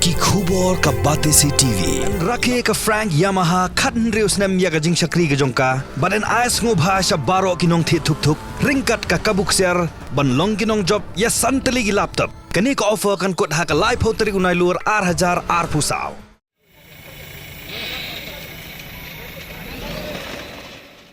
ki khubor ka bate si TV rakhe ka Frank Yamaha khatn reus nam ya ga jing shakri ga jongka baden ais ngo bhasha baro kinong thi thuk thuk ringkat ka kabuk ser ban long kinong job ya santali gi laptop kani ka offer kan kot ha ka live hoteri unai lur 8000 ar pusau.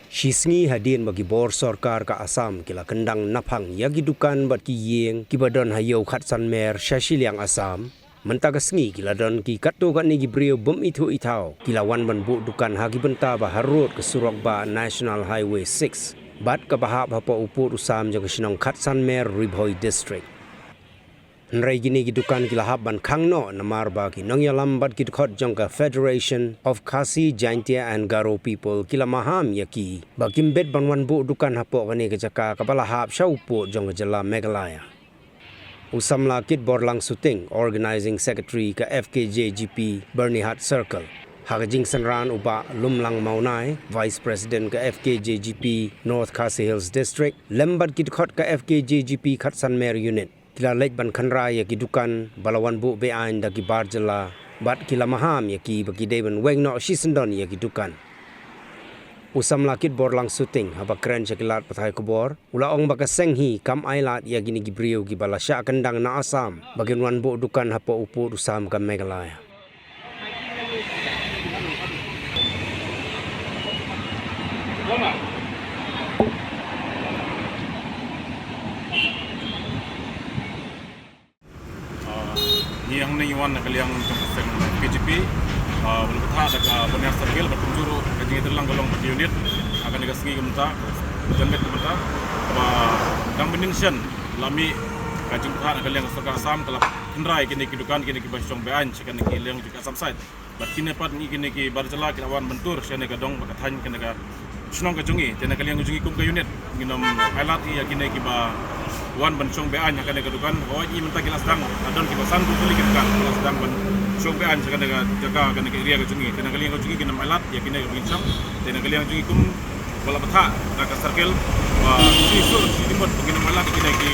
Shisngi hadin bagi bor sarkar ka Assam kila kendang naphang yagi dukan bat ki yeng ki badon hayo khatsan mer shashiliang Assam mentaga sngi kila don ki katto ga ni gibrio bum itu itau kila wan ban bu dukan hagi benta ba harut ke surok ba National Highway 6 bat ka bahap hapo upur usam jang sinong khatsan mer Ribhoi district. Nrai gini gidukan kila habban khangno namar ba ki nongya lambat ki khot jongka Federation of Khasi Jaintia and Garo people kila maham yaki bakim bet banwan bu dukan hapo kani ke jaka kapala hap shaupo jong jala Meghalaya. Usamla kit borlang suting organizing secretary ka FKJGP Bernihat Circle Hagajing Sanran uba Lumlang Maunai Vice President ka FKJGP North Khasi Hills District lembat kit khot ka FKJGP Khatsan Mer Unit kila lek ban khanra ya kidukan balawan bu beain dagi barjala bat kila maham ya ki bagi deban wengno shisendon ya kidukan usam lakit borlang suting haba kren chakilat pathai kubor ula ong baka senghi kam ailat ya gini gibriu gi balasya kendang na Assam bagin wan bu dukan hapo upur usam ka Meghalaya. Ni yang ni wan kaliang tengkaseng PGP belum betah ada benar sergel berkunjuru kajing itu lang golong bagi unit akan digasngi gemta jambet gemta dang beningsen lami kajing betah kaliang serka Assam kelap kendrai kini kidukan kini kibasong bean sekan ki liang juga Assam side bat kini pat ni kini ki barjala kirawan bentur sene gadong bakathan kene ga sunong kajungi tena kaliang kajungi kum ka unit nginom highlight ya kini kiba wan bensong bean akan dikadukan oh i mentah kilas dang adon kibasan bu kali kidukan kilas dang ban song bean akan jaga akan ke area kajungi tena kali kajungi kena malat ya kini bincang tena kali kajungi kum wala betha ka circle si sur si timot kena malat kini ki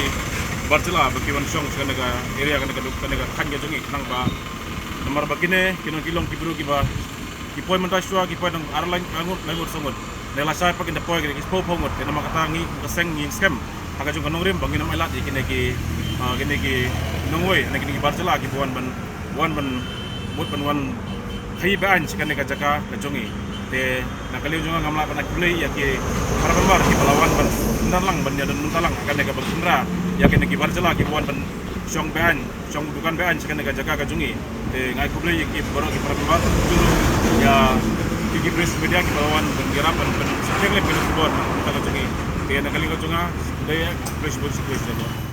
barcela bagi wan song akan ke area akan dikadukan ka khan kajungi nang ba nomor bagine kino kilong kibru kiba kipoy mentaswa kipoy nang arlang langut songot nela sai pakin depoy ki expo pongot tena makatangi kaseng nging scam agak jung kanong rim bangin nam elat kini ki nongoi na kini barcela ki wan ban mut ban wan thai ban sikane ka jaka kajongi te na kali jung ngamla panak play ya ki harapan bar ki balawan ban nalang ban ya dan muntalang akan ka bagindra ya kini ki barcela ki wan ban song ban song dukan ban sikane ka jaka kajongi te ngai play ki baro ki harapan bar julu ya ki press media ki balawan ban garapan ban sekele ban bor ta kajongi kaya nakalimutan nga daya fresh food situation.